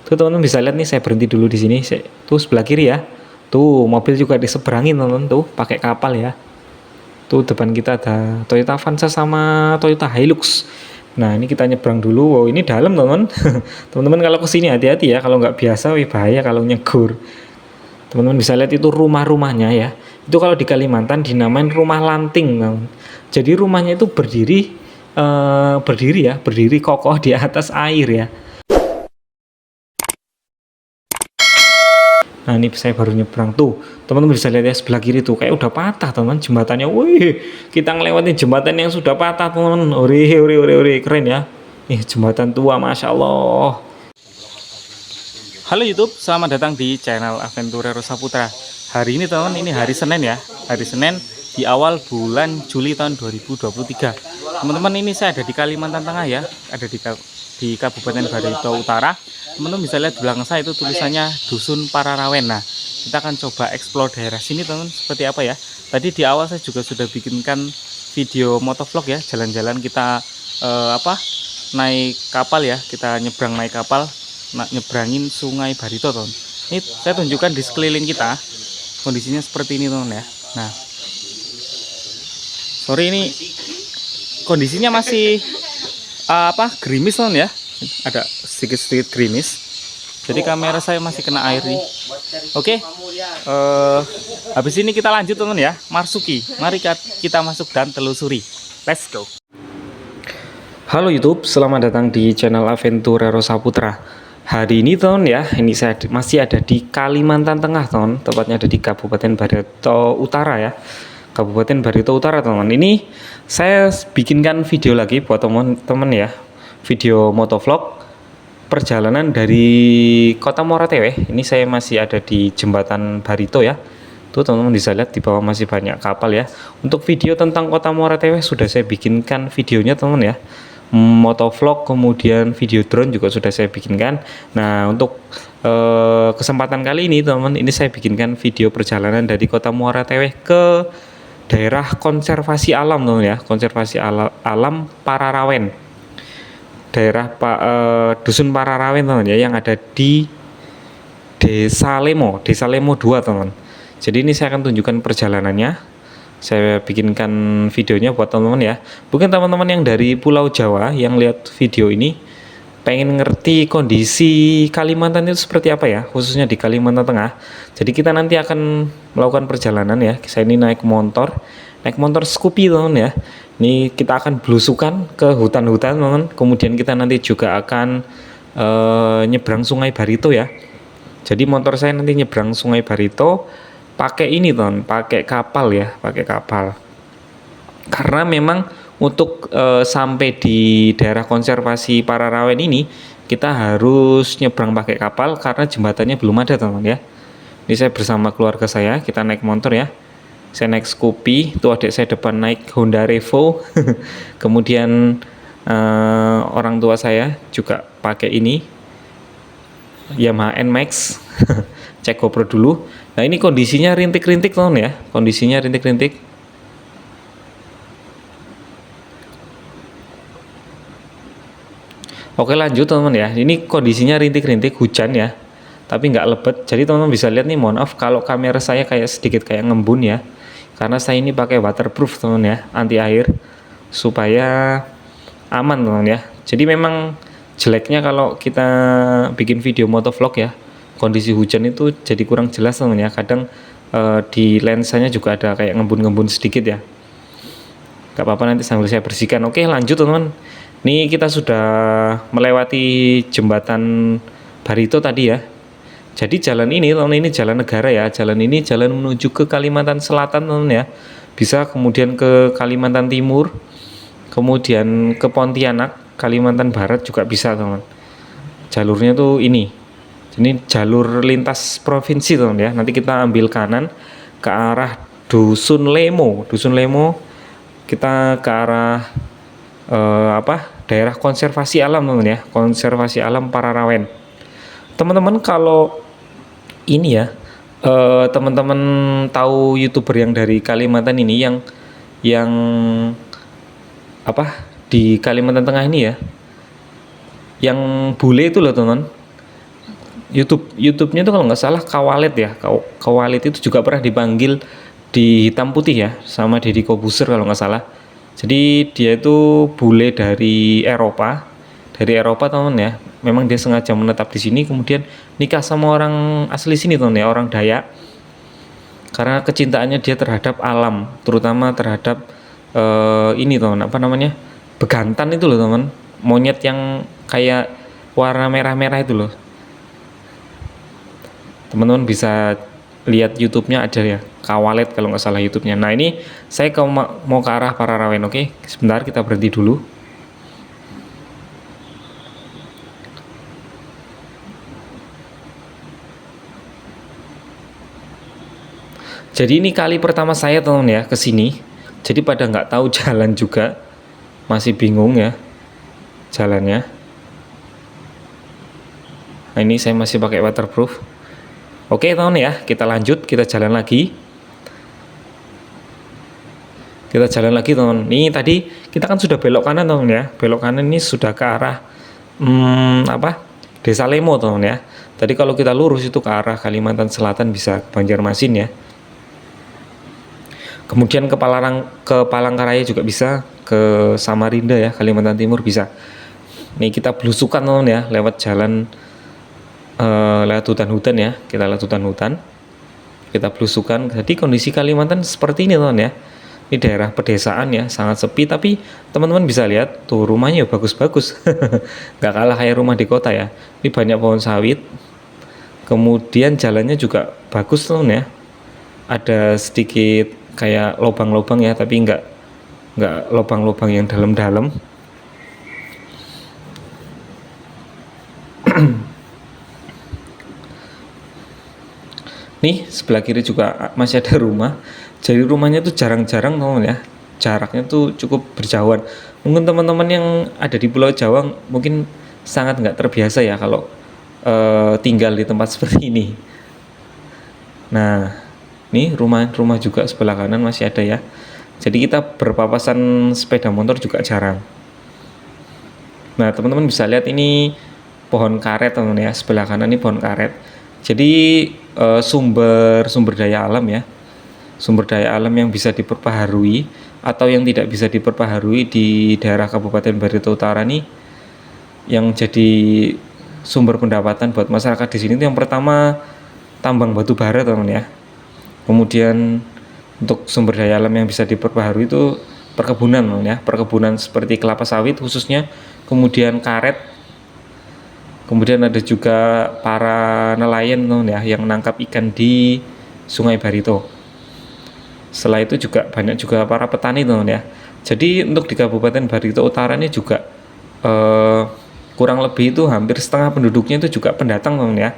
Tuh teman-teman bisa lihat nih, saya berhenti dulu di sini. Tuh sebelah kiri ya. Tuh mobil juga diseberangin teman-teman, tuh pakai kapal ya. Tuh depan kita ada Toyota Avanza sama Toyota Hilux. Nah ini kita nyebrang dulu. Wow ini dalam teman-teman. Teman-teman kalau kesini hati-hati ya, kalau nggak biasa bahaya kalau nyegur. Teman-teman bisa lihat itu rumah-rumahnya ya. Itu kalau di Kalimantan dinamain rumah lanting teman. Jadi rumahnya itu berdiri kokoh di atas air ya. Nah ini saya baru nyebrang tuh, teman-teman bisa lihat ya sebelah kiri tuh kayak udah patah teman jembatannya. Wih, kita ngelewatin jembatan yang sudah patah teman. Ore, keren ya. Nih jembatan tua, masya Allah. Halo YouTube, selamat datang di channel Aventurero Saputra. Hari ini teman, ini hari Senin ya, hari Senin di awal bulan Juli tahun 2023. Teman-teman ini saya ada di Kalimantan Tengah ya, ada di Kabupaten Barito Utara. Teman-teman bisa lihat di belakang saya itu tulisannya Dusun Pararawen. Nah, kita akan coba explore daerah sini teman, seperti apa ya. Tadi di awal saya juga sudah bikinkan video motovlog ya, jalan-jalan kita naik kapal ya, kita nyebrang naik kapal, nyebrangin Sungai Barito teman. Ini saya tunjukkan di sekeliling kita kondisinya seperti ini teman ya. Nah, sore ini kondisinya masih gerimis teman ya, ada sedikit gerimis, jadi kamera saya masih kena air nih. Oke, habis ini kita lanjut teman ya, Marsuki. Mari kita masuk dan telusuri. Let's go. Halo YouTube, selamat datang di channel Aventurero Saputra. Hari ini teman ya, ini saya masih ada di Kalimantan Tengah teman, tepatnya ada di Kabupaten Barito Utara ya. Kabupaten Barito Utara teman. Ini saya bikinkan video lagi buat teman-teman ya. Video motovlog perjalanan dari Kota Moratewe. Ini saya masih ada di Jembatan Barito ya. Tuh teman-teman bisa lihat di bawah masih banyak kapal ya. Untuk video tentang Kota Moratewe sudah saya bikinkan videonya teman ya. Motovlog kemudian video drone juga sudah saya bikinkan. Nah untuk kesempatan kali ini teman-teman, ini saya bikinkan video perjalanan dari Kota Moratewe ke daerah konservasi alam teman ya, konservasi alam Pararawen, daerah Dusun Pararawen teman ya, yang ada di Desa Lemo 2 teman. Jadi ini saya akan tunjukkan perjalanannya. Saya bikinkan videonya buat teman-teman ya. Mungkin teman-teman yang dari Pulau Jawa yang lihat video ini pengen ngerti kondisi Kalimantan itu seperti apa ya, khususnya di Kalimantan Tengah. Jadi kita nanti akan melakukan perjalanan ya. Saya ini naik motor Scoopy teman ya. Ini kita akan belusukan ke hutan-hutan teman. Kemudian kita nanti juga akan nyebrang Sungai Barito ya. Jadi motor saya nanti nyebrang Sungai Barito pakai ini teman, pakai kapal ya, pakai kapal. Karena memang untuk sampai di daerah konservasi Pararawen ini kita harus nyebrang pakai kapal karena jembatannya belum ada teman ya. Ini saya bersama keluarga saya, kita naik motor ya. Saya naik Scoopy, itu adik saya depan naik Honda Revo. Kemudian orang tua saya juga pakai ini Yamaha NMAX. Cek GoPro dulu. Nah ini kondisinya rintik-rintik teman ya, kondisinya rintik-rintik. Oke lanjut teman ya, ini kondisinya rintik-rintik hujan ya, tapi nggak lebat. Jadi teman-teman bisa lihat nih, mohon maaf kalau kamera saya kayak sedikit kayak ngembun ya, karena saya ini pakai waterproof teman ya, anti air, supaya aman teman ya. Jadi memang jeleknya kalau kita bikin video motovlog ya, kondisi hujan itu jadi kurang jelas teman ya. Kadang di lensanya juga ada kayak ngembun-ngembun sedikit ya. Gak apa-apa, nanti sambil saya bersihkan. Oke lanjut teman. Ini kita sudah melewati jembatan Barito tadi ya. Jadi jalan ini teman, ini jalan negara ya. Jalan ini jalan menuju ke Kalimantan Selatan teman ya. Bisa kemudian ke Kalimantan Timur, kemudian ke Pontianak, Kalimantan Barat juga bisa teman. Jalurnya tuh ini jalur lintas provinsi teman ya. Nanti kita ambil kanan ke arah Dusun Lemo kita ke arah daerah konservasi alam teman ya, konservasi alam Pararawen. Teman-teman kalau ini ya, teman-teman tahu YouTuber yang dari Kalimantan ini yang di Kalimantan Tengah ini ya, yang bule itu loh teman. YouTube-nya itu kalau nggak salah Kawalet ya. Kawalet itu juga pernah dipanggil di Hitam Putih ya, sama Deddy Kobuser kalau nggak salah. Jadi dia itu bule dari Eropa teman ya. Memang dia sengaja menetap di sini, kemudian nikah sama orang asli sini teman ya, orang Dayak. Karena kecintaannya dia terhadap alam, terutama terhadap ini teman, apa namanya, begantan itu loh teman, monyet yang kayak warna merah-merah itu loh. Teman-teman bisa lihat YouTube-nya ada ya, Kawalet kalau nggak salah YouTube-nya. Nah ini saya mau ke arah Pararawen, oke? Sebentar kita berhenti dulu. Jadi ini kali pertama saya teman ya ke sini. Jadi pada nggak tahu jalan juga, masih bingung ya jalannya. Nah ini saya masih pakai waterproof. Oke teman ya, kita lanjut, kita jalan lagi. Teman. Ini tadi kita kan sudah belok kanan teman ya. Belok kanan ini sudah ke arah Desa Lemo teman ya. Tadi kalau kita lurus itu ke arah Kalimantan Selatan bisa ke Banjarmasin ya. Kemudian ke Palangkaraya juga bisa, ke Samarinda ya, Kalimantan Timur bisa. Nih kita belusukan teman ya, lewat jalan lewat hutan-hutan ya, kita lewat hutan-hutan, kita belusukan. Jadi kondisi Kalimantan seperti ini teman ya. Ini daerah pedesaan ya, sangat sepi, tapi teman-teman bisa lihat tuh rumahnya bagus-bagus, nggak kalah kayak rumah di kota ya. Ini banyak pohon sawit, kemudian jalannya juga bagus teman ya. Ada sedikit kayak lubang-lubang ya, tapi nggak lubang-lubang yang dalam-dalam. Nih sebelah kiri juga masih ada rumah. Jadi rumahnya tuh jarang-jarang teman ya, jaraknya tuh cukup berjauhan. Mungkin teman-teman yang ada di Pulau Jawa mungkin sangat nggak terbiasa ya kalau tinggal di tempat seperti ini. Nah nih rumah juga sebelah kanan masih ada ya. Jadi kita berpapasan sepeda motor juga jarang. Nah teman-teman bisa lihat ini pohon karet teman ya, sebelah kanan ini pohon karet. Jadi sumber daya alam ya, sumber daya alam yang bisa diperbaharui atau yang tidak bisa diperbaharui di daerah Kabupaten Barito Utara nih, yang jadi sumber pendapatan buat masyarakat di sini itu yang pertama tambang batu bara teman ya. Kemudian untuk sumber daya alam yang bisa diperbaharui itu perkebunan ya, perkebunan seperti kelapa sawit khususnya, kemudian karet, kemudian ada juga para nelayan ya yang nangkap ikan di Sungai Barito. Setelah itu juga banyak juga para petani ya. Jadi untuk di Kabupaten Barito Utara ini juga kurang lebih itu hampir setengah penduduknya itu juga pendatang ya.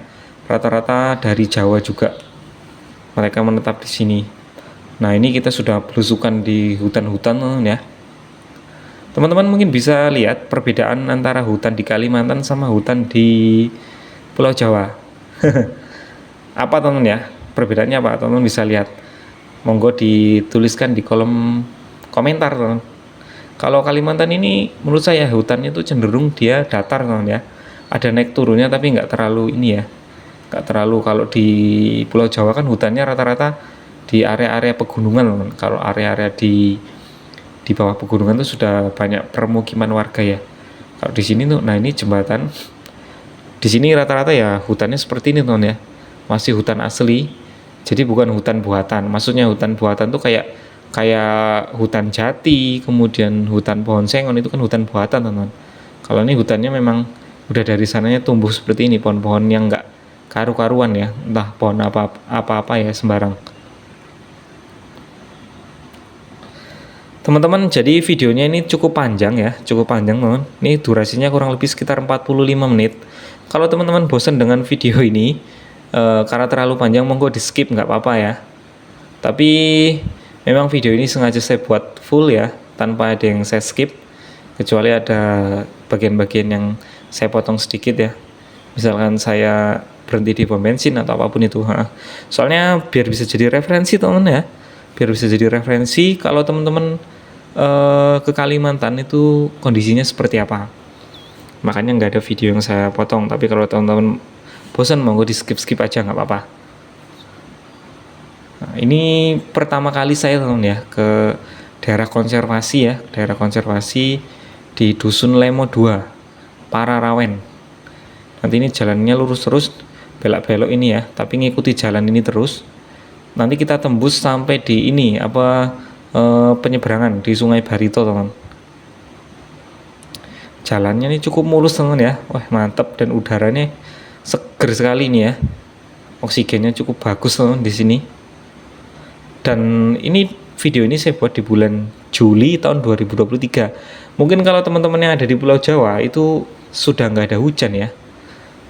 Rata-rata dari Jawa juga mereka menetap di sini. Nah ini kita sudah belusukan di hutan-hutan ya. Teman-teman mungkin bisa lihat perbedaan antara hutan di Kalimantan sama hutan di Pulau Jawa. Apa teman ya? Perbedaannya apa? Teman bisa lihat. Monggo dituliskan di kolom komentar teman. Kalau Kalimantan ini menurut saya hutannya itu cenderung dia datar teman ya. Ada naik turunnya tapi nggak terlalu ini ya. Nggak terlalu, kalau di Pulau Jawa kan hutannya rata-rata di area-area pegunungan teman. Kalau area-area di bawah pegunungan itu sudah banyak permukiman warga ya. Kalau di sini tuh, nah ini jembatan. Di sini rata-rata ya hutannya seperti ini teman ya. Masih hutan asli. Jadi bukan hutan buatan. Maksudnya hutan buatan tuh kayak hutan jati, kemudian hutan pohon sengon, itu kan hutan buatan teman. Kalau ini hutannya memang udah dari sananya tumbuh seperti ini, pohon-pohon yang enggak karu-karuan ya, entah pohon apa ya sembarang. Teman-teman, jadi videonya ini cukup panjang ya, teman. Ini durasinya kurang lebih sekitar 45 menit. Kalau teman-teman bosan dengan video ini karena terlalu panjang, monggo di skip, nggak apa-apa ya. Tapi memang video ini sengaja saya buat full ya, tanpa ada yang saya skip, kecuali ada bagian-bagian yang saya potong sedikit ya. Misalkan saya berhenti di pom bensin atau apapun itu. Soalnya biar bisa jadi referensi teman ya, biar bisa jadi referensi kalau teman-teman ke Kalimantan itu kondisinya seperti apa. Makanya nggak ada video yang saya potong. Tapi kalau teman-teman bosan monggo di skip aja nggak apa-apa. Nah, ini pertama kali saya teman ya ke daerah konservasi ya, daerah konservasi di Dusun Lemo 2, Pararawen. Nanti ini jalannya lurus terus, belok-belok ini ya, tapi ngikuti jalan ini terus. Nanti kita tembus sampai di ini penyeberangan di Sungai Barito teman. Jalannya ini cukup mulus teman ya, wah mantap, dan udaranya seger sekali nih ya, oksigennya cukup bagus teman di sini. Dan ini video ini saya buat di bulan Juli tahun 2023. Mungkin kalau teman-teman yang ada di Pulau Jawa itu sudah nggak ada hujan ya.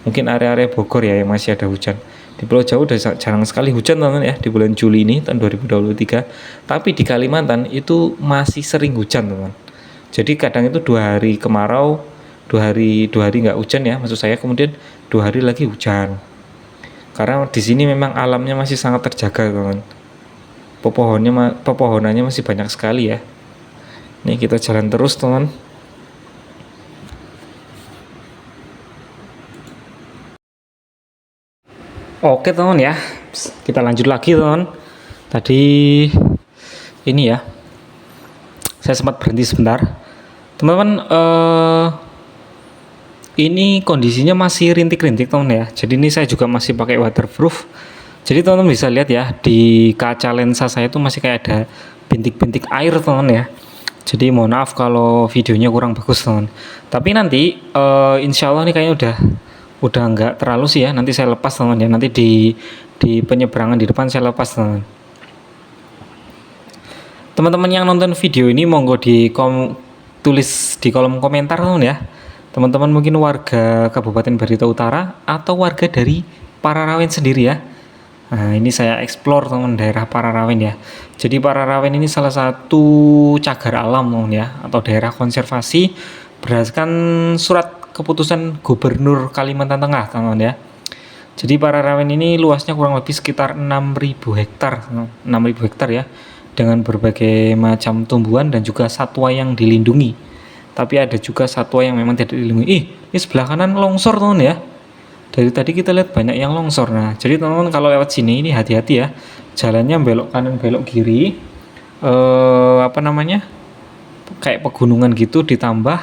Mungkin area-area Bogor ya yang masih ada hujan. Di Pulau Jawa udah jarang sekali hujan teman ya di bulan Juli ini tahun 2023. Tapi di Kalimantan itu masih sering hujan teman. Jadi kadang itu 2 hari kemarau, 2 hari nggak hujan ya maksud saya, kemudian 2 hari lagi hujan. Karena di sini memang alamnya masih sangat terjaga teman. Pepohonannya masih banyak sekali ya. Nih kita jalan terus teman. Oke teman ya, kita lanjut lagi teman. Tadi ini ya, saya sempat berhenti sebentar teman-teman. Ini kondisinya masih rintik-rintik teman ya, jadi ini saya juga masih pakai waterproof. Jadi teman-teman bisa lihat ya, di kaca lensa saya itu masih kayak ada bintik-bintik air teman ya. Jadi mohon maaf kalau videonya kurang bagus teman. Tapi nanti insya Allah nih kayaknya udah nggak terlalu sih ya. Nanti saya lepas teman ya. Nanti di penyeberangan di depan saya lepas teman. Teman-teman yang nonton video ini monggo tulis di kolom komentar teman ya. Teman-teman mungkin warga Kabupaten Barito Utara atau warga dari Pararawen sendiri ya. Nah ini saya explore teman daerah Pararawen ya. Jadi Pararawen ini salah satu cagar alam teman ya, atau daerah konservasi berdasarkan surat keputusan Gubernur Kalimantan Tengah teman ya. Jadi Pararawen ini luasnya kurang lebih sekitar 6.000 hektar, 6.000 hektar ya, dengan berbagai macam tumbuhan dan juga satwa yang dilindungi. Tapi ada juga satwa yang memang tidak dilindungi. Ini sebelah kanan longsor teman ya. Dari tadi kita lihat banyak yang longsor. Nah, jadi teman-teman kalau lewat sini ini hati-hati ya. Jalannya belok kanan belok kiri. Kayak pegunungan gitu, ditambah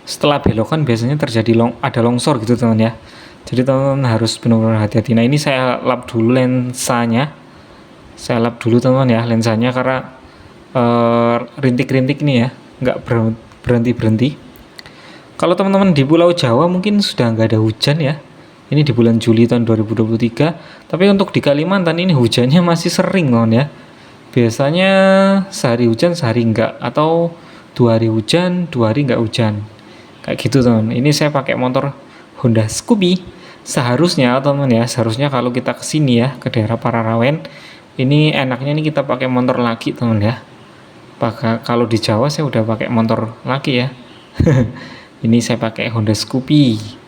setelah belokan biasanya terjadi ada longsor gitu teman ya. Jadi teman-teman harus benar-benar hati-hati. Nah, ini saya lap dulu lensanya. Saya lap dulu teman-teman ya lensanya karena rintik-rintik nih ya, nggak berhenti-berhenti. Kalau teman-teman di Pulau Jawa mungkin sudah nggak ada hujan ya. Ini di bulan Juli tahun 2023. Tapi untuk di Kalimantan ini hujannya masih sering teman ya. Biasanya sehari hujan sehari enggak, atau 2 hari hujan 2 hari enggak hujan. Kayak gitu teman. Ini saya pakai motor Honda Scoopy. Seharusnya teman ya, seharusnya kalau kita kesini ya ke daerah Pararawen, ini enaknya nih kita pakai motor laki teman ya. Kalau di Jawa saya udah pakai motor laki ya. Ini saya pakai Honda Scoopy.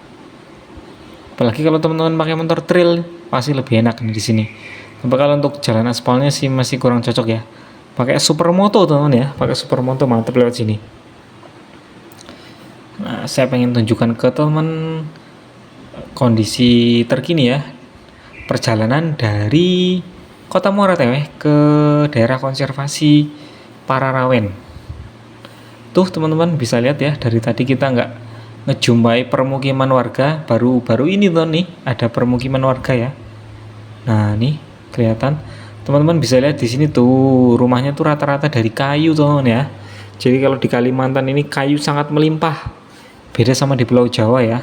Apalagi kalau teman-teman pakai motor trail pasti lebih enak nih di sini. Tapi kalau untuk jalan aspalnya sih masih kurang cocok ya. Pakai supermoto teman ya, pakai supermoto mantap lewat sini. Nah, saya pengen tunjukkan ke teman kondisi terkini ya, perjalanan dari Kota Muara Teweh ke daerah konservasi Pararawen. Tuh teman-teman bisa lihat ya, dari tadi kita nggak ngejumpai permukiman warga, baru ini tuh nih ada permukiman warga ya. Nah nih kelihatan, teman-teman bisa lihat di sini tuh rumahnya tuh rata-rata dari kayu teman ya. Jadi kalau di Kalimantan ini kayu sangat melimpah, beda sama di Pulau Jawa ya.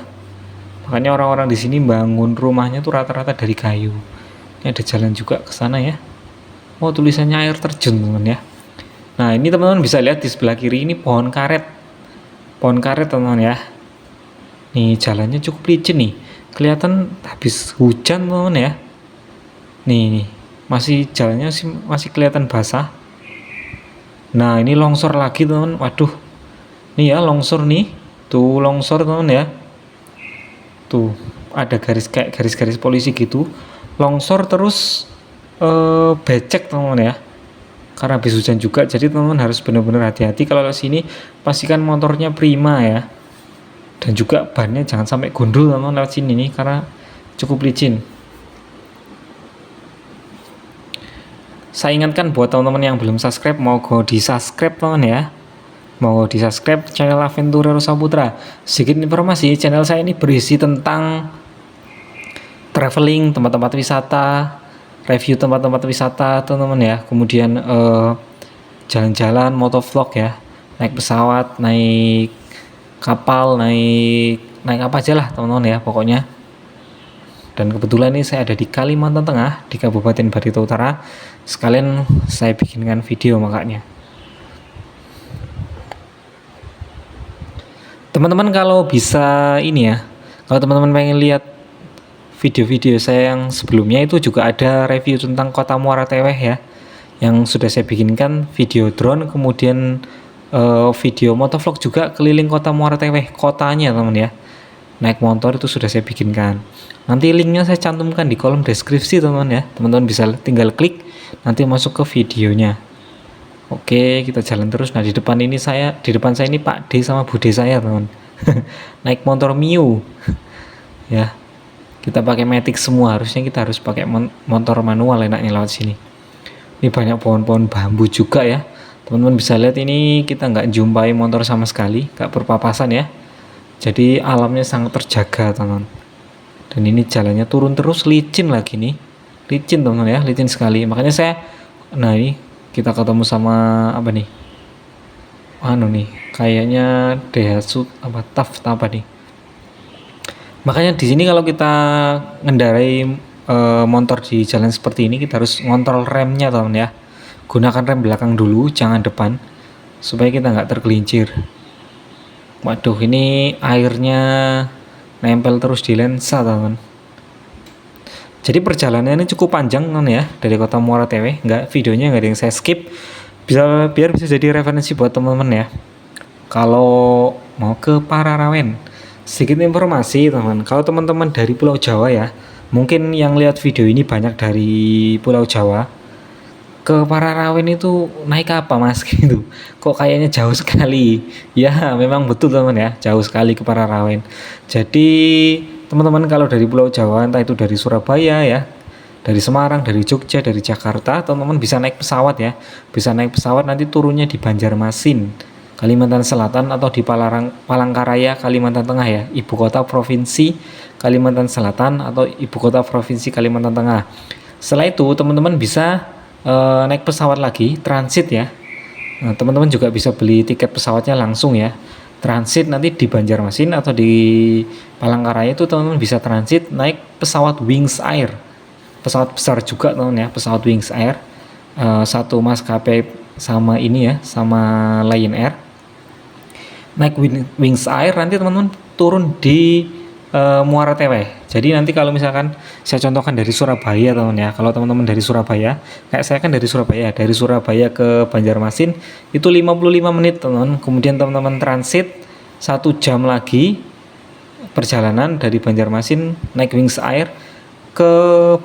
Makanya orang-orang di sini bangun rumahnya tuh rata-rata dari kayu. Ini ada jalan juga ke sana ya. Oh tulisannya air terjun teman ya. Nah ini teman-teman bisa lihat di sebelah kiri ini pohon karet teman-teman ya. Nih jalannya cukup licin nih, kelihatan habis hujan teman ya. Nih masih jalannya masih kelihatan basah. Nah ini longsor lagi teman, waduh. Nih ya longsor nih, tuh longsor teman ya. Tuh ada garis-garis polisi gitu. Longsor terus becek teman ya. Karena habis hujan juga, jadi teman-teman harus benar-benar hati-hati kalau ke sini. Pastikan motornya prima ya, dan juga bannya jangan sampai gundul teman lewat sini nih, karena cukup licin. Saya ingatkan buat teman-teman yang belum subscribe, mau di subscribe teman ya, mau di subscribe channel Aventurero Saputra. Sedikit informasi, channel saya ini berisi tentang traveling, tempat-tempat wisata, review tempat-tempat wisata teman-teman ya, kemudian jalan-jalan, motovlog ya, naik pesawat, naik kapal, naik apa aja lah teman-teman ya pokoknya. Dan kebetulan ini saya ada di Kalimantan Tengah, di Kabupaten Barito Utara. Sekalian saya bikinkan video makanya. Teman-teman kalau bisa ini ya, kalau teman-teman pengen lihat video-video saya yang sebelumnya, itu juga ada review tentang Kota Muara Teweh ya, yang sudah saya bikinkan video drone, kemudian video motovlog juga keliling Kota Muara Teweh, kotanya teman ya, naik motor itu sudah saya bikinkan. Nanti linknya saya cantumkan di kolom deskripsi teman-teman ya, teman-teman bisa tinggal klik nanti masuk ke videonya. Oke, kita jalan terus. Nah, di depan saya ini Pak D sama Bude saya teman. Naik motor Mio ya, kita pakai Matic semua, harusnya kita harus pakai motor manual enaknya lewat sini. Ini banyak pohon-pohon bambu juga ya, teman-teman bisa lihat. Ini kita nggak jumpai motor sama sekali, nggak berpapasan ya, jadi alamnya sangat terjaga teman. Dan ini jalannya turun terus, licin lagi nih, licin teman ya, licin sekali. Makanya nah ini kita ketemu sama apa nih, kayaknya Daihatsu TAF apa nih. Makanya di sini kalau kita ngendarai motor di jalan seperti ini, kita harus ngontrol remnya teman ya, gunakan rem belakang dulu, jangan depan, supaya kita nggak tergelincir. Waduh, ini airnya nempel terus di lensa teman. Jadi perjalanannya ini cukup panjang teman ya, dari Kota Muara Teweh. Videonya nggak ada yang saya skip, biar bisa jadi referensi buat teman-teman ya, kalau mau ke Pararawen. Sedikit informasi teman, kalau teman-teman dari Pulau Jawa ya, mungkin yang lihat video ini banyak dari Pulau Jawa, ke Pararawen itu naik apa mas gitu, kok kayaknya jauh sekali ya. Memang betul teman ya, jauh sekali ke Pararawen. Jadi teman-teman kalau dari Pulau Jawa, entah itu dari Surabaya ya, dari Semarang, dari Jogja, dari Jakarta, teman-teman bisa naik pesawat ya, bisa naik pesawat nanti turunnya di Banjarmasin, Kalimantan Selatan, atau di Palangkaraya, Kalimantan Tengah ya, ibu kota provinsi Kalimantan Selatan atau ibu kota provinsi Kalimantan Tengah. Setelah itu teman-teman bisa naik pesawat lagi, transit ya. Nah, teman-teman juga bisa beli tiket pesawatnya langsung ya, transit nanti di Banjarmasin atau di Palangkaraya. Itu teman-teman bisa transit naik pesawat Wings Air, pesawat besar juga teman ya, pesawat Wings Air, satu maskapai sama ini ya, sama Lion Air. Naik Wings Air nanti teman-teman turun di Muara Teweh. Jadi nanti kalau misalkan saya contohkan dari Surabaya teman ya, kalau teman-teman dari Surabaya, kayak saya kan dari Surabaya ke Banjarmasin itu 55 menit teman. Kemudian teman-teman transit 1 jam lagi perjalanan dari Banjarmasin naik Wings Air ke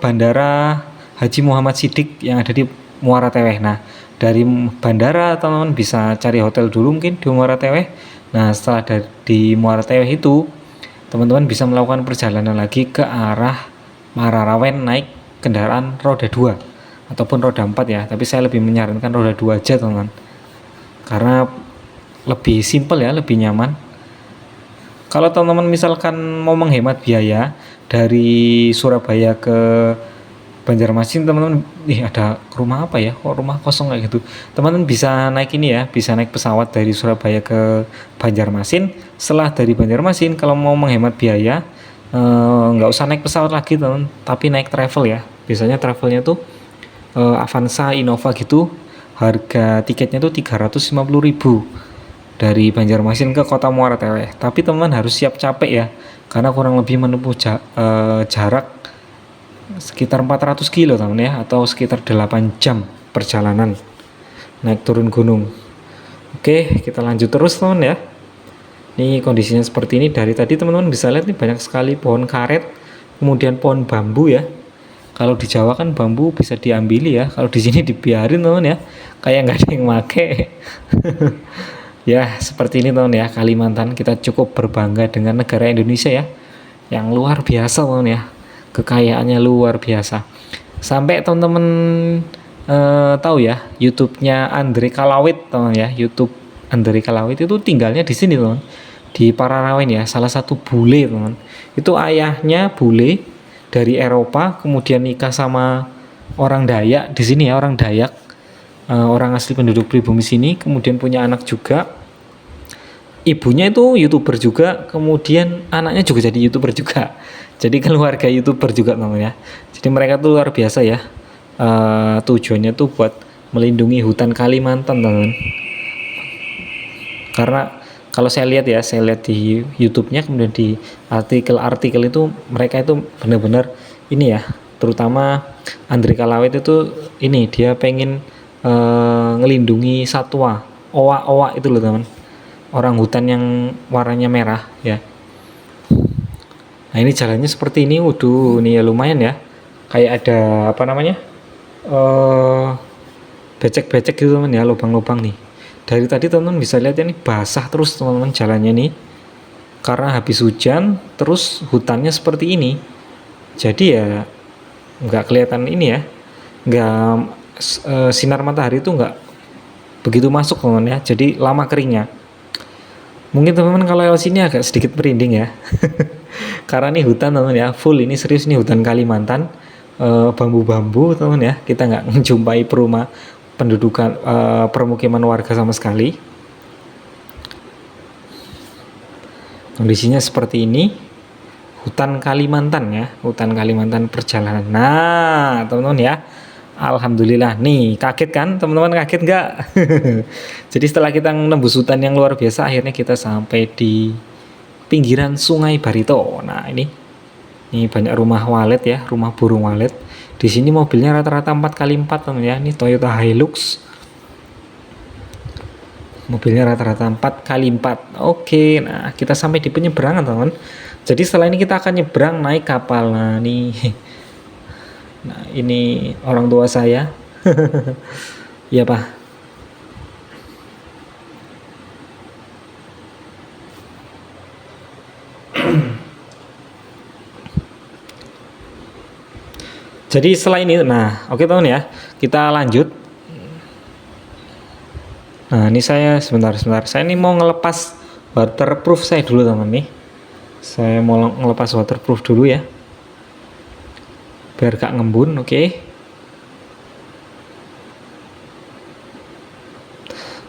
Bandara Haji Muhammad Siddiq yang ada di Muara Teweh. Nah, dari bandara teman-teman bisa cari hotel dulu mungkin di Muara Teweh. Nah, setelah di Muara Teweh itu teman-teman bisa melakukan perjalanan lagi ke arah Pararawen naik kendaraan roda 2 ataupun roda 4 ya, tapi saya lebih menyarankan roda 2 aja teman-teman, karena lebih simpel ya, lebih nyaman. Kalau teman-teman misalkan mau menghemat biaya dari Surabaya ke Banjarmasin, teman-teman, ada rumah apa ya, kok rumah kosong kayak gitu, teman-teman bisa naik ini ya, bisa naik pesawat dari Surabaya ke Banjarmasin. Setelah dari Banjarmasin kalau mau menghemat biaya, nggak usah naik pesawat lagi teman, tapi naik travel ya. Biasanya travelnya tuh Avanza, Innova gitu, harga tiketnya tuh 350.000 dari Banjarmasin ke Kota Muara Teweh. Tapi teman-teman harus siap capek ya, karena kurang lebih menempuh jarak sekitar 400 kilo teman ya, atau sekitar 8 jam perjalanan naik turun gunung. Oke, kita lanjut terus teman ya. Ini kondisinya seperti ini. Dari tadi teman-teman bisa lihat nih banyak sekali pohon karet, kemudian pohon bambu ya. Kalau di Jawa kan bambu bisa diambili ya, kalau di sini dibiarin teman ya, kayak nggak ada yang make. Ya seperti ini teman ya, Kalimantan. Kita cukup berbangga dengan negara Indonesia ya, yang luar biasa teman ya. kekayaannya luar biasa. Sampai teman-teman tahu ya YouTube-nya Andre Kalawit, teman ya. YouTube Andre Kalawit itu tinggalnya di sini, teman. Di Pararawen ya, salah satu bule, teman. Itu ayahnya bule dari Eropa, kemudian nikah sama orang Dayak di sini ya, orang Dayak, orang asli penduduk pribumi sini, kemudian punya anak juga. Ibunya itu YouTuber juga, kemudian anaknya juga jadi YouTuber juga. Jadi keluarga YouTuber juga, teman ya. Jadi mereka tuh luar biasa ya. Tujuannya tuh buat melindungi hutan Kalimantan, teman. Karena kalau saya lihat ya, saya lihat di YouTube-nya, kemudian di artikel-artikel itu mereka itu benar-benar ini ya, terutama Andre Kalawit itu ini dia pengen ngelindungi satwa, owa-owa itu loh, teman. Orang hutan yang warnanya merah ya. Nah, ini jalannya seperti ini. Waduh, ini ya lumayan ya. Kayak ada apa namanya? Becek-becek gitu, teman ya, lubang-lubang nih. Dari tadi teman-teman bisa lihat ya, ini basah terus, teman-teman, jalannya nih. Karena habis hujan, terus hutannya seperti ini. Jadi ya nggak kelihatan ini ya. Nggak sinar matahari itu nggak begitu masuk, teman ya. Jadi lama keringnya. Mungkin teman-teman kalau lewat sini agak sedikit merinding ya. Karena nih hutan, teman ya, full ini, serius nih, hutan Kalimantan, bambu-bambu, teman ya. Kita nggak menjumpai pendudukan permukiman warga sama sekali. Kondisinya seperti ini, hutan Kalimantan ya, hutan Kalimantan perjalanan. Nah, teman-teman ya, alhamdulillah nih, kaget kan teman-teman, kaget nggak? Jadi setelah kita menembus hutan yang luar biasa, akhirnya kita sampai di pinggiran Sungai Barito. Nah, ini banyak rumah walet ya, rumah burung walet. Di sini mobilnya rata-rata 4x4, teman ya. Ini Toyota Hilux. Mobilnya rata-rata 4x4. Oke, nah kita sampai di penyeberangan, teman. Jadi setelah ini kita akan nyebrang naik kapal. Nah, ini orang tua saya. Iya, Pak. Jadi setelah ini, nah oke teman ya, kita lanjut. Nah ini saya sebentar, saya ini mau ngelepas waterproof saya dulu, teman nih. Saya mau ngelepas waterproof dulu ya, biar gak ngembun.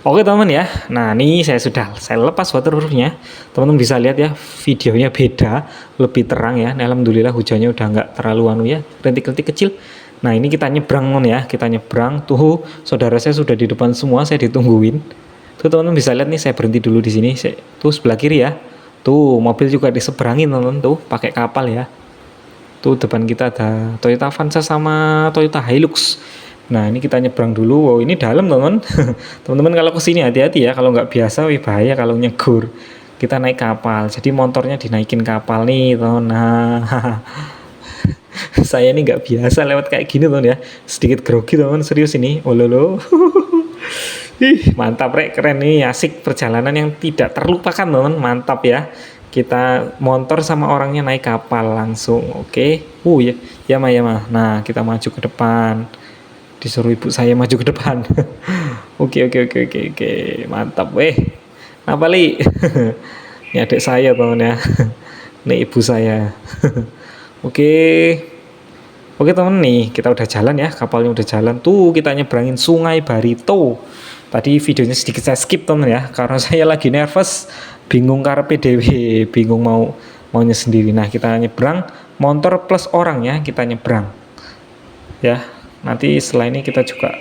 Oke teman ya, nah ini saya lepas waterproofnya. Teman-teman bisa lihat ya, videonya beda, lebih terang ya. Nah, alhamdulillah hujannya udah nggak terlalu ya, rintik-rintik kecil. Nah ini kita nyebrang, teman ya, kita nyebrang. Tuh saudara saya sudah di depan semua, saya ditungguin. Tuh teman-teman bisa lihat nih, saya berhenti dulu di sini. Tuh sebelah kiri ya, tuh mobil juga diseberangin, teman-teman, tuh pakai kapal ya. Tuh depan kita ada Toyota Avanza sama Toyota Hilux. Nah ini kita nyebrang dulu. Wow, ini dalam, teman. Teman-teman kalau kesini hati-hati ya, kalau nggak biasa bahaya kalau nyegur. Kita naik kapal, jadi motornya dinaikin kapal nih, teman. Nah saya ini nggak biasa lewat kayak gini, teman ya, sedikit grogi, teman, serius ini. Oh lolo. Mantap rek, keren nih, asik, perjalanan yang tidak terlupakan, teman, mantap ya. Kita motor sama orangnya naik kapal langsung. Oke. Ya mah. Nah kita maju ke depan, disuruh ibu saya maju ke depan. Oke, mantap weh. Apa li? Ini adik saya, teman ya. Ini ibu saya. Oke teman nih, kita udah jalan ya, kapalnya udah jalan. Tuh kita nyebrangin Sungai Barito. Tadi videonya sedikit saya skip, teman ya, karena saya lagi nervous, bingung karepe dhewe, bingung maunya sendiri. Nah kita nyebrang, motor plus orang ya, kita nyebrang ya. Nanti setelah ini kita juga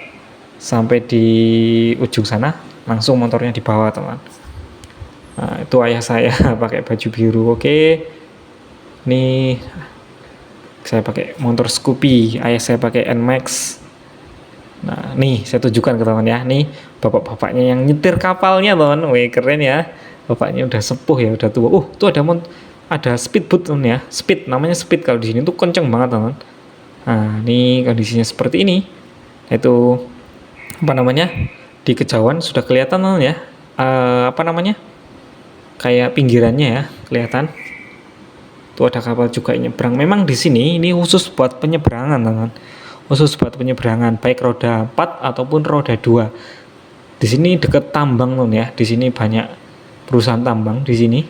sampai di ujung sana, langsung motornya dibawa, teman. Nah itu ayah saya pakai baju biru. Oke, nih saya pakai motor Scoopy, ayah saya pakai NMAX. Nah nih saya tunjukkan ke teman ya, nih bapak-bapaknya yang nyetir kapalnya, teman. Wih keren ya, bapaknya udah sepuh ya, udah tua. Tuh ada speedboat, teman ya, namanya speed kalau di sini tuh kenceng banget, teman. Nah ini kondisinya seperti ini. Itu apa namanya, di kejauhan sudah kelihatan, teman ya, kayak pinggirannya ya kelihatan. Tuh ada kapal juga yang nyebrang. Memang di sini ini khusus buat penyeberangan, teman. Khusus buat penyeberangan, baik roda 4 ataupun roda 2. Di sini deket tambang, teman ya. Di sini banyak perusahaan tambang di sini.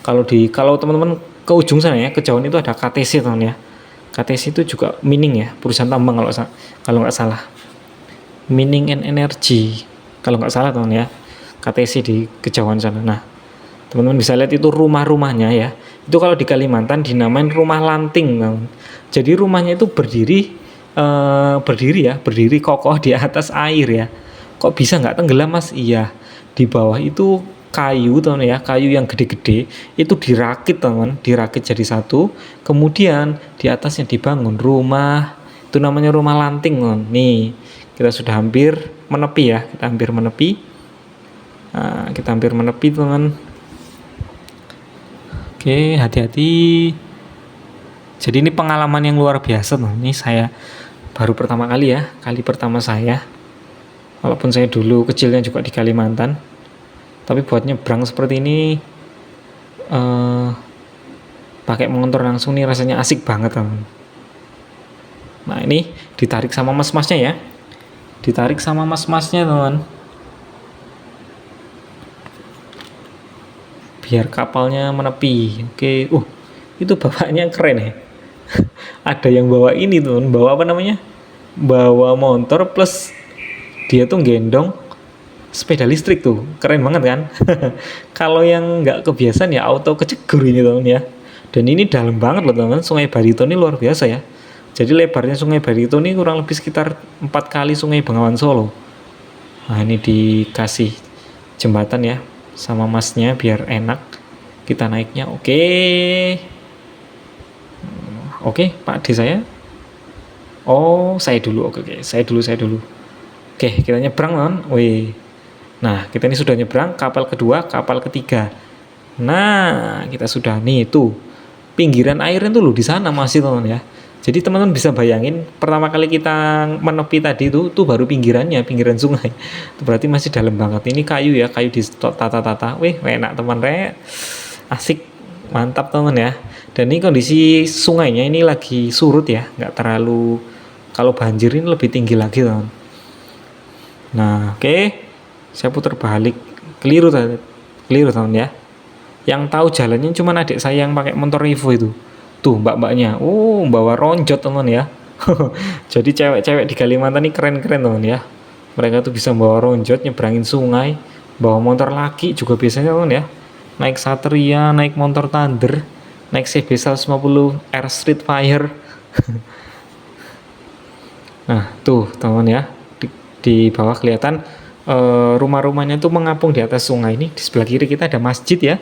Kalau teman-teman ke ujung sana ya, kejauhan itu ada KTC, teman ya. KTC itu juga mining ya, perusahaan tambang kalau nggak salah. Mining and Energy kalau nggak salah, teman ya. KTC di kejauhan sana. Nah, teman-teman bisa lihat itu rumah-rumahnya ya. Itu kalau di Kalimantan dinamain rumah lanting, teman. Jadi rumahnya itu berdiri kokoh di atas air ya. Kok bisa nggak tenggelam, Mas? Iya, di bawah itu kayu, teman ya, kayu yang gede-gede itu dirakit, teman, dirakit jadi satu. Kemudian di atasnya dibangun rumah, itu namanya rumah lanting, teman. Nih, kita sudah hampir menepi ya, kita hampir menepi. Nah, kita hampir menepi, teman. Oke, hati-hati. Jadi ini pengalaman yang luar biasa, teman. Ini saya baru pertama kali ya, kali pertama saya. Walaupun saya dulu kecilnya juga di Kalimantan, tapi buat nyebrang seperti ini pakai motor langsung nih rasanya asik banget, teman. Nah, ini ditarik sama mas-masnya ya, ditarik sama mas-masnya, teman, biar kapalnya menepi. Oke, itu bapaknya keren ya. Ada yang bawa ini, teman, bawa apa namanya, bawa motor plus dia tuh gendong sepeda listrik tuh, keren banget kan. Kalau yang nggak kebiasaan ya auto kecegur ini, teman ya. Dan ini dalam banget loh, teman. Sungai Barito ini luar biasa ya. Jadi lebarnya Sungai Barito ini kurang lebih sekitar 4 kali Sungai Bengawan Solo. Nah, ini dikasih jembatan ya sama masnya biar enak kita naiknya. Oke, Pak D saya. Saya dulu. Oke, saya dulu. Oke, kita nyebrang, teman. Wih. Nah, kita ini sudah nyebrang kapal kedua, kapal ketiga. Nah, kita sudah nih tuh. Pinggiran airnya tuh loh di sana masih, teman ya. Jadi teman-teman bisa bayangin pertama kali kita menepi tadi tuh baru pinggiran sungai. Itu berarti masih dalam banget. Ini kayu ya, kayu di tata-tata. Wih, enak, teman re. Asik, mantap, teman ya. Dan ini kondisi sungainya ini lagi surut ya, nggak terlalu, kalau banjir ini lebih tinggi lagi, teman. Nah, oke. Saya putar balik. Keliru, teman ya. Yang tahu jalannya cuma adik saya yang pakai motor Evo itu. Tuh, mbak-mbaknya. Bawa ronjot, teman ya. Jadi cewek-cewek di Kalimantan ini keren-keren, teman ya. Mereka tuh bisa bawa ronjot, nyebrangin sungai, bawa motor laki juga biasanya, teman ya. Naik Satria, naik motor Thunder, naik CB 150 R Street Fire. Nah, tuh, teman ya. Di bawah kelihatan rumah-rumahnya tuh mengapung di atas sungai ini. Di sebelah kiri kita ada masjid ya,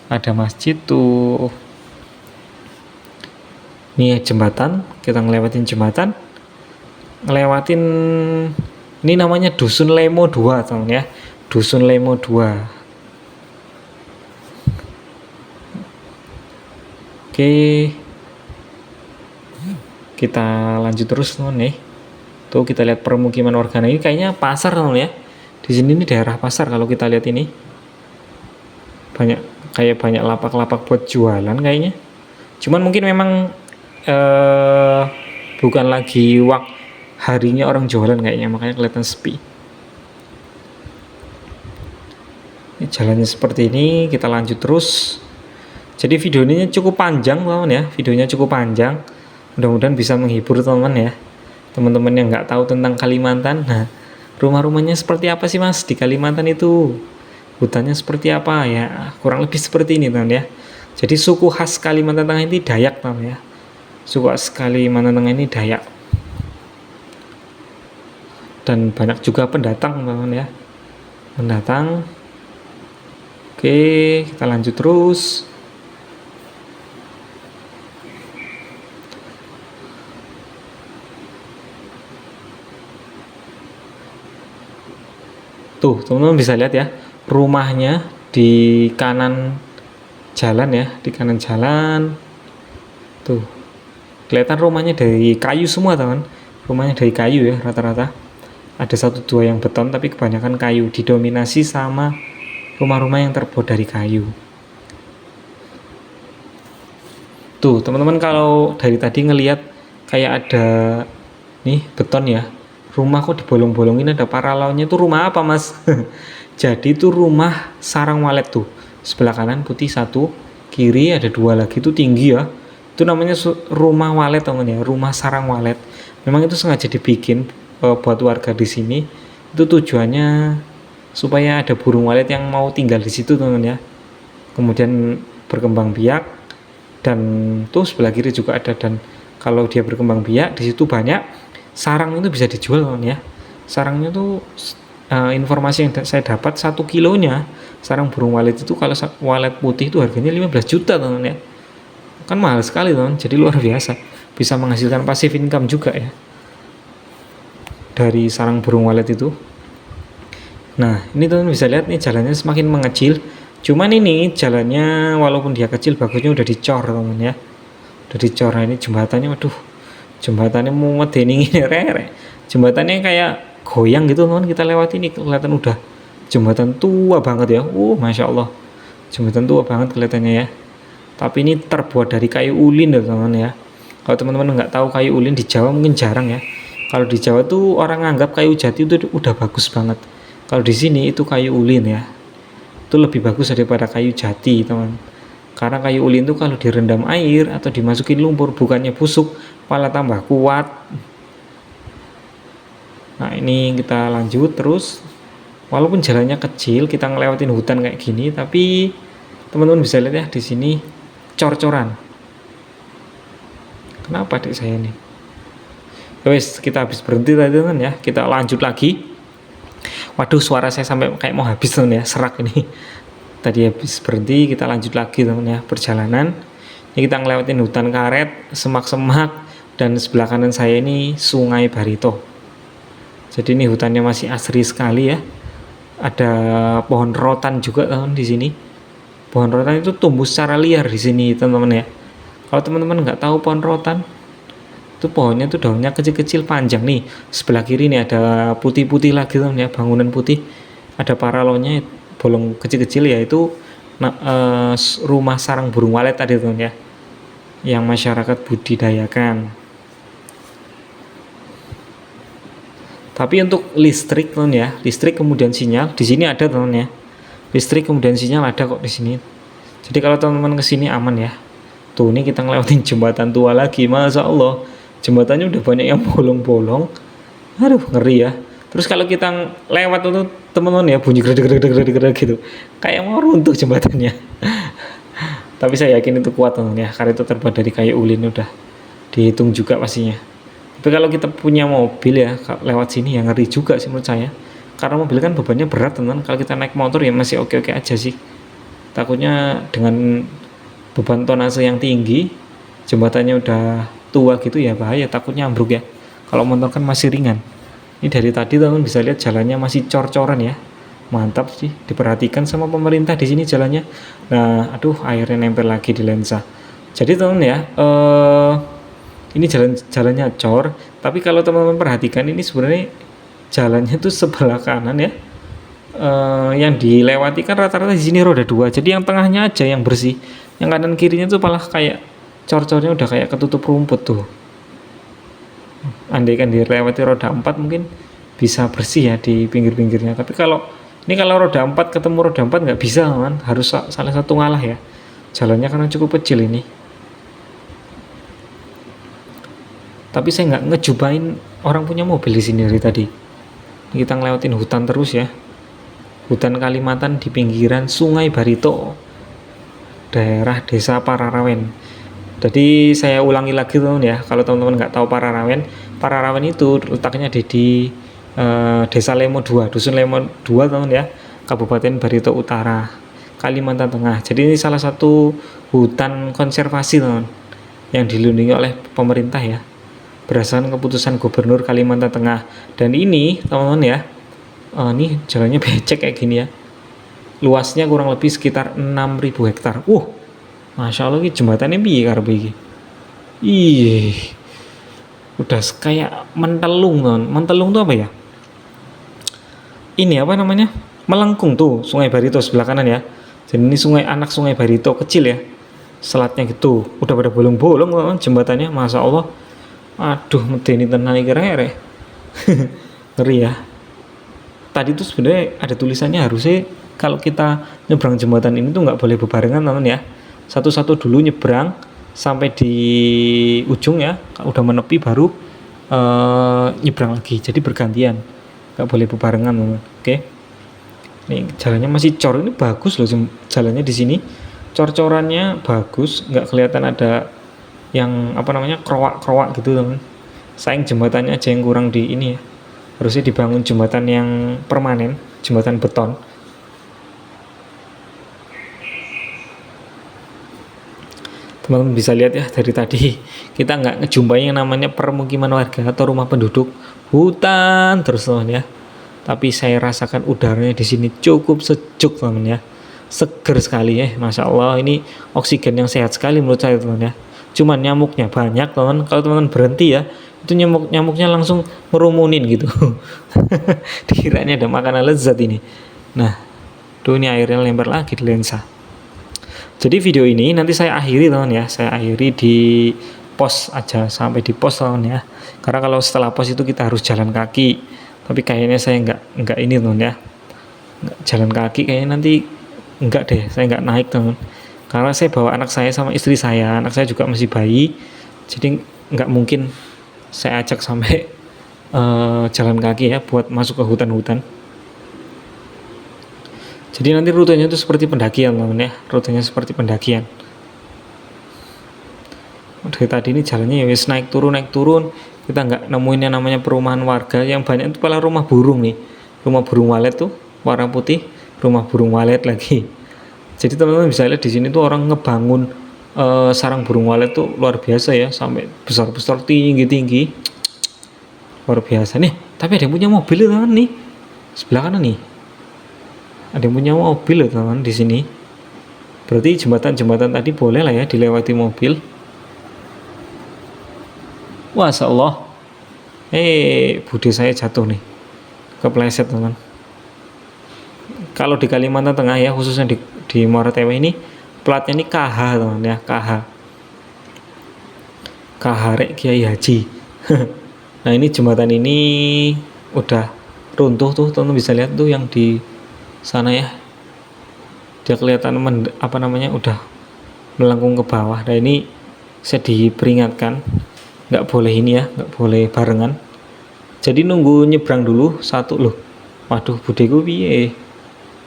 ada masjid tuh. Ini jembatan, kita ngelewatin jembatan, ini namanya Dusun Lemo 2, teman ya, Dusun Lemo 2. Oke, kita lanjut terus, teman nih. Tuh kita lihat permukiman warga. Ini kayaknya pasar, teman ya. Di sini ini daerah pasar kalau kita lihat ini. Banyak lapak-lapak buat jualan kayaknya. Cuman mungkin memang bukan lagi harinya orang jualan kayaknya, makanya kelihatan sepi. Ini jalannya seperti ini, kita lanjut terus. Jadi video ini cukup panjang, teman ya. Videonya cukup panjang. Mudah-mudahan bisa menghibur teman ya. Teman-teman yang nggak tahu tentang Kalimantan. Nah, rumah-rumahnya seperti apa sih, Mas, di Kalimantan itu? Hutannya seperti apa ya? Kurang lebih seperti ini, teman ya. Jadi suku khas Kalimantan Tengah ini Dayak, teman ya. Suku khas Kalimantan Tengah ini Dayak. Dan banyak juga pendatang, teman ya. Pendatang. Oke, kita lanjut terus. Tuh, teman-teman bisa lihat ya, rumahnya di kanan jalan ya, di kanan jalan. Tuh, kelihatan rumahnya dari kayu semua, teman. Rumahnya dari kayu ya, rata-rata. Ada 1-2 yang beton, tapi kebanyakan kayu, didominasi sama rumah-rumah yang terbuat dari kayu. Tuh teman-teman, kalau dari tadi ngelihat kayak ada nih beton ya, rumah kok dibolong-bolongin, ada paralelnya, tuh rumah apa mas? Jadi itu rumah sarang walet tuh, sebelah kanan putih satu, kiri ada dua lagi tuh tinggi ya, itu namanya rumah walet teman ya, rumah sarang walet. Memang itu sengaja dibikin buat warga di sini, itu tujuannya supaya ada burung walet yang mau tinggal di situ teman ya, kemudian berkembang biak. Dan tuh sebelah kiri juga ada, dan kalau dia berkembang biak di situ banyak sarang, itu bisa dijual teman ya. Sarangnya tuh informasi yang saya dapat 1 kilonya sarang burung walet itu, kalau walet putih itu harganya 15 juta teman ya, kan mahal sekali teman. Jadi luar biasa, bisa menghasilkan passive income juga ya dari sarang burung walet itu. Nah ini teman bisa lihat nih, jalannya semakin mengecil. Cuman ini jalannya walaupun dia kecil, bagusnya udah dicor teman ya, udah dicor. Nah, ini jembatannya, waduh, jembatannya mumet ini rere, jembatannya kayak goyang gitu teman. Kita lewat ini kelihatan udah jembatan tua banget ya. Masya Allah, jembatan tua banget kelihatannya ya. Tapi ini terbuat dari kayu ulin ya teman ya. Kalau teman-teman nggak tahu, kayu ulin di Jawa mungkin jarang ya. Kalau di Jawa tuh orang nganggap kayu jati itu udah bagus banget. Kalau di sini itu kayu ulin ya, itu lebih bagus daripada kayu jati teman. Karena kayu ulin itu kalau direndam air atau dimasukin lumpur, bukannya busuk, malah tambah kuat. Nah ini kita lanjut terus. Walaupun jalannya kecil, kita ngelewatin hutan kayak gini, tapi teman-teman bisa lihat ya di sini cor-coran. Kenapa adik saya nih? Wes, kita habis berhenti tadi teman ya, kita lanjut lagi. Waduh, suara saya sampai kayak mau habis teman ya, serak ini. Tadi habis berhenti, kita lanjut lagi teman ya perjalanan. Ini kita ngelewatin hutan karet, semak-semak, dan sebelah kanan saya ini Sungai Barito. Jadi ini hutannya masih asri sekali ya. Ada pohon rotan juga teman di sini. Pohon rotan itu tumbuh secara liar di sini teman-teman ya. Kalau teman-teman nggak tahu pohon rotan, itu pohonnya tuh daunnya kecil-kecil panjang nih. Sebelah kiri nih ada putih-putih lagi teman ya, bangunan putih. Ada paralonnya bolong kecil-kecil, yaitu rumah sarang burung walet tadi teman ya, yang masyarakat budidayakan. Tapi untuk listrik teman ya, listrik kemudian sinyal di sini ada teman ya. Listrik kemudian sinyal ada kok di sini. Jadi kalau teman-teman kesini aman ya. Tuh ini kita ngelewatin jembatan tua lagi, masya Allah. Jembatannya udah banyak yang bolong-bolong. Aduh ngeri ya. Terus kalau kita lewat itu teman-teman ya, bunyi gredeg gitu, kayak mau runtuh jembatannya. Tapi saya yakin itu kuat teman ya, karena itu terbuat dari kayu ulin, udah dihitung juga pastinya. Tapi kalau kita punya mobil ya, lewat sini ya ngeri juga sih menurut saya. Karena mobil kan bebannya berat teman. Kalau kita naik motor ya masih oke-oke aja sih. Takutnya dengan beban tonase yang tinggi, jembatannya udah tua gitu ya bahaya, takutnya ambruk ya. Kalau motor kan masih ringan. Ini dari tadi teman bisa lihat jalannya masih cor-coran ya. Mantap sih, diperhatikan sama pemerintah di sini jalannya. Nah, aduh airnya nempel lagi di lensa. Jadi teman ya, ini jalannya cor, tapi kalau teman-teman perhatikan ini sebenarnya jalannya tuh sebelah kanan ya. Yang dilewati kan rata-rata di sini roda 2. Jadi yang tengahnya aja yang bersih. Yang kanan kirinya tuh malah kayak cor-cornya udah kayak ketutup rumput tuh. Andai kan dilewati roda 4 mungkin bisa bersih ya di pinggir-pinggirnya. Tapi kalau roda 4 ketemu roda 4 nggak bisa kan, harus salah satu ngalah ya. Jalannya karena cukup kecil ini. Tapi saya nggak ngejubain orang punya mobil di sini dari tadi. Kita ngelewatin hutan terus ya. Hutan Kalimantan di pinggiran Sungai Barito, daerah Desa Pararawen. Jadi saya ulangi lagi teman ya, kalau teman-teman nggak tahu Pararawen itu letaknya di Desa Lemo 2, Dusun Lemo 2 teman ya, Kabupaten Barito Utara, Kalimantan Tengah. Jadi ini salah satu hutan konservasi teman, yang dilindungi oleh pemerintah ya, berdasarkan keputusan Gubernur Kalimantan Tengah. Dan ini teman-teman ya, ini jalannya becek kayak gini ya, luasnya kurang lebih sekitar 6.000 hektar. Masya Allah, ini jembatannya piye karo iki. Udah kayak mentelung teman. Mentelung tuh apa ya? Ini apa namanya? Melengkung tuh Sungai Barito sebelah kanan ya. Jadi ini anak Sungai Barito kecil ya. selatnya gitu. Udah pada bolong-bolong teman jembatannya, masya Allah. Aduh, medeni tenan iki rek. Ngeri ya. Tadi tuh sebenarnya ada tulisannya harusnya kalau kita nyebrang jembatan ini tuh nggak boleh bebarengan teman ya. Satu-satu dulu nyebrang sampai di ujung ya. Kalau udah menepi baru nyebrang lagi. Jadi bergantian. Nggak boleh bebarengan teman. Oke. Ini jalannya masih cor, ini bagus loh jalannya di sini. Cor-corannya bagus, nggak kelihatan ada yang apa namanya kerowak-kerowak gitu teman. Sayang jembatannya aja yang kurang di ini ya. Harusnya dibangun jembatan yang permanen, jembatan beton. Teman-teman bisa lihat ya dari tadi kita nggak ngejumpai yang namanya permukiman warga atau rumah penduduk, hutan terus teman ya. Tapi saya rasakan udaranya di sini cukup sejuk teman ya, seger sekali ya, masya Allah. Ini oksigen yang sehat sekali menurut saya teman ya. Cuman nyamuknya banyak teman. Kalau teman berhenti ya, itu nyamuknya langsung ngerumunin gitu. Dikiranya ada makanan lezat ini. Nah, tuh ini airnya lempar lagi di lensa. Jadi video ini nanti saya akhiri teman ya, saya akhiri di pos aja, sampai di pos teman ya. Karena kalau setelah pos itu kita harus jalan kaki. Tapi kayaknya saya nggak ini teman ya, nggak jalan kaki kayaknya nanti nggak deh, saya nggak naik teman. Karena saya bawa anak saya sama istri saya, anak saya juga masih bayi, jadi nggak mungkin saya ajak sampai jalan kaki ya buat masuk ke hutan-hutan. Jadi nanti rutenya itu seperti pendakian teman ya, rutenya seperti pendakian. Dari tadi ini jalannya ya wis naik turun, kita nggak nemuin yang namanya perumahan warga. Yang banyak itu malah rumah burung nih, rumah burung walet tuh warna putih, rumah burung walet lagi. Jadi teman-teman bisa lihat di sini tuh orang ngebangun sarang burung walet tuh luar biasa ya, sampai besar-besar tinggi-tinggi, luar biasa nih. Tapi ada yang punya mobil teman nih, sebelah kanan nih, ada yang punya mobil teman di sini. Berarti jembatan tadi boleh lah ya dilewati mobil. Masya Allah. Bude saya jatuh nih, kepleset teman. Kalau di Kalimantan Tengah ya, khususnya di Muara Tewe ini, platnya ini KH teman ya, KH Rek Kiai Haji. Nah ini jembatan ini udah runtuh tuh, teman bisa lihat tuh yang di sana ya, dia kelihatan udah melengkung ke bawah. Nah ini saya diperingatkan nggak boleh ini ya, nggak boleh barengan. Jadi nunggu nyebrang dulu satu loh. Waduh, budeku piye?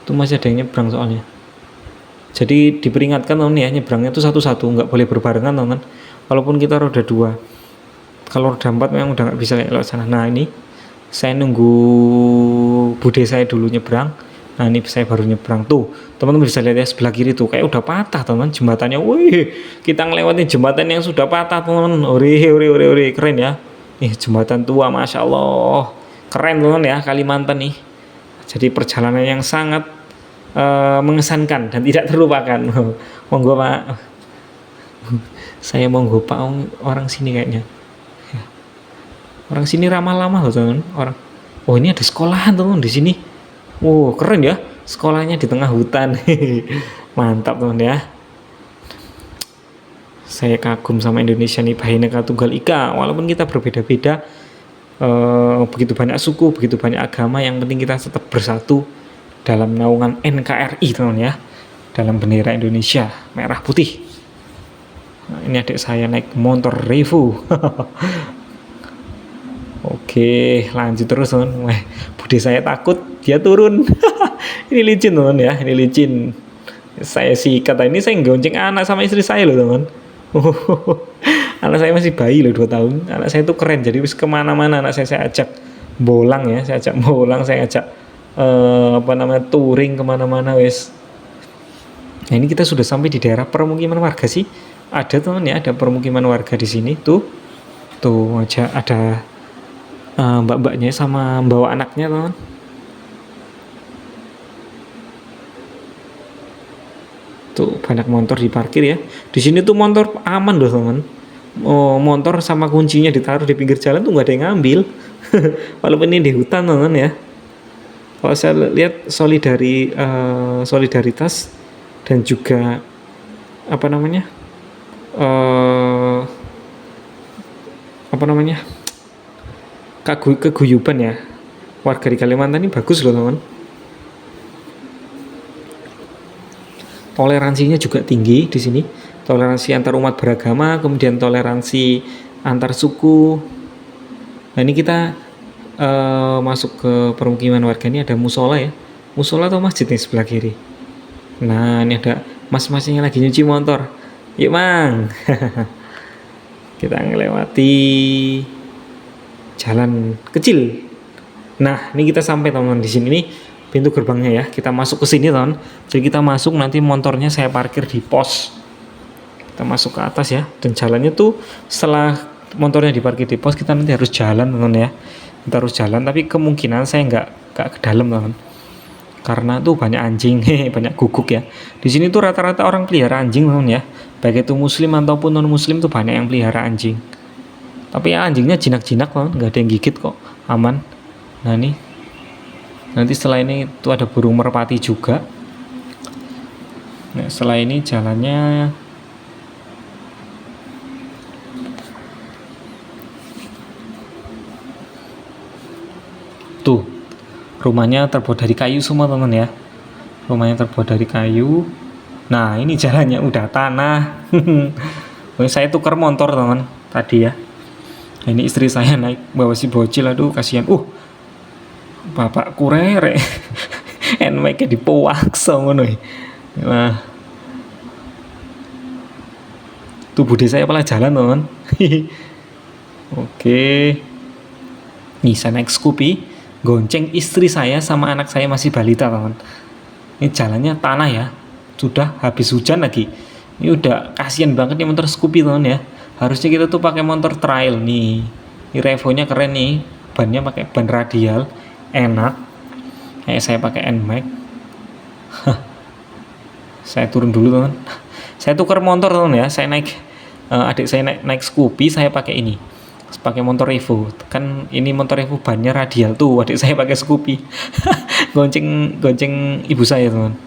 Itu masih ada yang nyebrang soalnya. Jadi diperingatkan teman ya, nyebrangnya itu satu-satu, nggak boleh berbarengan teman. Walaupun kita roda 2, kalau roda 4 memang udah nggak bisa kayak lewat sana. Nah ini saya nunggu bude saya dulu nyebrang. Nah ini saya baru nyebrang tuh, teman-teman bisa lihat ya sebelah kiri tuh kayak udah patah teman jembatannya. Wih, kita ngelewatin jembatan yang sudah patah teman. Ore, keren ya. Nih jembatan tua, masya Allah, keren teman ya Kalimantan nih. Jadi perjalanan yang sangat mengesankan dan tidak terlupakan. Monggo Pak, saya monggo Pak orang sini kayaknya. Orang sini ramah-ramah loh teman. Orang, oh ini ada sekolahan teman di sini. Wow, keren ya, sekolahnya di tengah hutan. Mantap teman ya. Saya kagum sama Indonesia nih, Bhinneka Tunggal Ika. Walaupun kita berbeda-beda, begitu banyak suku, begitu banyak agama, yang penting kita tetap bersatu dalam naungan NKRI teman ya, dalam bendera Indonesia merah putih. Nah, ini adik saya naik motor Revo. Oke, lanjut terus teman. Bude saya takut, dia turun. Ini licin teman ya, ini licin. Saya sikat ini, saya gonceng anak sama istri saya loh teman. Anak saya masih bayi loh, 2 tahun. Anak saya tuh keren, jadi wis kemana-mana anak saya ajak bolang ya, saya ajak touring kemana-mana wis. Nah ini kita sudah sampai di daerah permukiman warga sih. Ada teman ya, ada permukiman warga di sini tuh aja ada mbak-mbaknya sama bawa anaknya teman. Tuh banyak motor diparkir ya. Di sini tuh motor aman loh teman. Motor sama kuncinya ditaruh di pinggir jalan tuh nggak ada yang ngambil. Walaupun ini di hutan teman ya. Kalau saya lihat solidaritas dan juga eh apa namanya, keguyuban ya warga di Kalimantan ini bagus loh teman. Toleransinya juga tinggi di sini, toleransi antar umat beragama, kemudian toleransi antar suku. Nah ini kita masuk ke permukiman warga, ini ada musola ya, musola atau masjid nih sebelah kiri. Nah ini ada mas-masnya lagi nyuci motor, yuk mang. Kita ngelewati jalan kecil. Nah ini kita sampai teman-teman, di sini nih pintu gerbangnya ya, kita masuk ke sini teman. Jadi kita masuk, nanti motornya saya parkir di pos, kita masuk ke atas ya, dan jalannya tuh setelah motornya diparkir di pos kita nanti harus jalan teman ya, kita harus jalan, tapi kemungkinan saya nggak ke dalam teman, karena tuh banyak anjing, banyak guguk ya. Di sini tuh rata-rata orang pelihara anjing teman ya, baik itu muslim ataupun non muslim tuh banyak yang pelihara anjing. Tapi ya anjingnya jinak-jinak teman, nggak ada yang gigit kok, aman. Nah nih nanti setelah ini tuh ada burung merpati juga. Nah setelah ini jalannya tuh, rumahnya terbuat dari kayu semua teman ya, rumahnya terbuat dari kayu. Nah ini jalannya udah tanah. Saya tukar motor teman tadi ya. Nah, ini istri saya naik bawa si bocil, aduh kasihan. Bapak kurere. Enmeke dipowaksa ngono. Nah tuh budi saya malah jalan teman. Oke, nih saya naik Scoopy, gonceng istri saya sama anak saya masih balita teman. Ini jalannya tanah ya, sudah habis hujan lagi. Ini udah kasihan banget nih motor Scoopy teman ya. Harusnya kita tuh pakai motor trail nih. Ini Revo-nya keren nih, bannya pakai ban radial, enak. Kayak saya pakai NMAX. Saya turun dulu teman. Saya tukar motor teman ya. Saya naik, adik saya naik Scoopy, saya pakai ini, pakai motor Revo. Kan ini motor Revo bannya radial tuh, adik saya pakai Scoopy. gonceng ibu saya teman.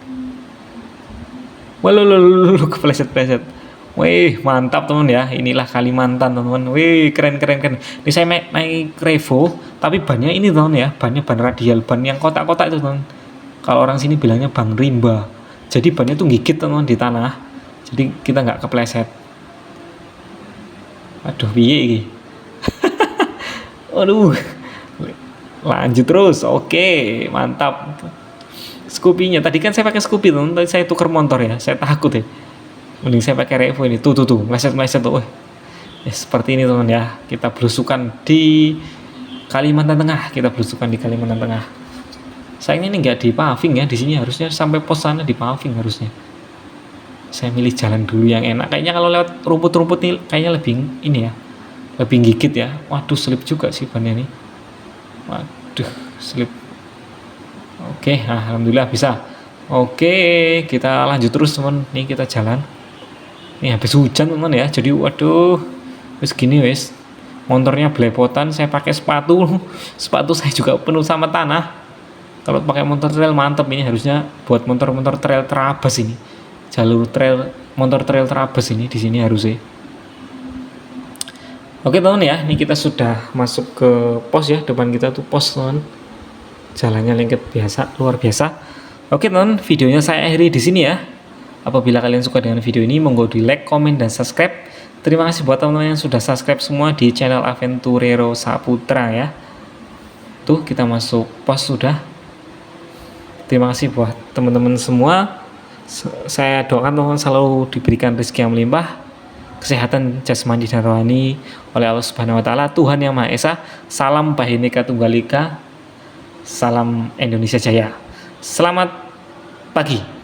Walau kepleset. Wih mantap teman ya, inilah Kalimantan teman. Wih keren. Ini saya naik Revo, tapi bannya ini teman ya, bannya ban radial, ban yang kotak-kotak itu teman. Kalau orang sini bilangnya ban rimba. Jadi bannya tuh gigit teman di tanah, jadi kita nggak kepleset. Aduh piye iki. Aduh, lanjut terus. Oke mantap. Scoopy-nya tadi kan saya pakai Scoopy teman, tadi saya tuker motor ya, saya takut ya. Mending saya pakai Revo ini. Tuh meleset tuh. Ya, seperti ini teman ya, kita belusukan di Kalimantan Tengah. Sayangnya ini nggak di paving ya, di sini harusnya sampai pos sana di paving harusnya. Saya milih jalan dulu yang enak. Kayaknya kalau lewat rumput-rumput nih kayaknya lebih ini ya, lebih gigit ya. Waduh slip juga sih bannya nih. Waduh slip. Oke, alhamdulillah bisa. Oke, kita lanjut terus teman. Nih kita jalan. Nih habis hujan teman ya. Jadi waduh, wis gini wis. Motornya belepotan, saya pakai sepatu. Sepatu saya juga penuh sama tanah. Kalau pakai motor trail mantep ini, harusnya buat motor trail terabas ini. Jalur trail, motor trail terabas ini di sini harusnya. Oke teman ya, ini kita sudah masuk ke pos ya. Depan kita tuh pos teman. Jalannya lengket biasa, luar biasa. Oke teman, videonya saya akhiri di sini ya. Apabila kalian suka dengan video ini, monggo di like, komen, dan subscribe. Terima kasih buat teman-teman yang sudah subscribe semua di channel Aventurero Saputra ya. Tuh kita masuk pos sudah. Terima kasih buat teman-teman semua. Saya doakan teman-teman selalu diberikan rezeki yang melimpah, kesehatan jasmani dan rohani oleh Allah Subhanahu wa taala, Tuhan Yang Maha Esa. Salam Bhinneka Tunggal Ika. Salam Indonesia Jaya. Selamat pagi.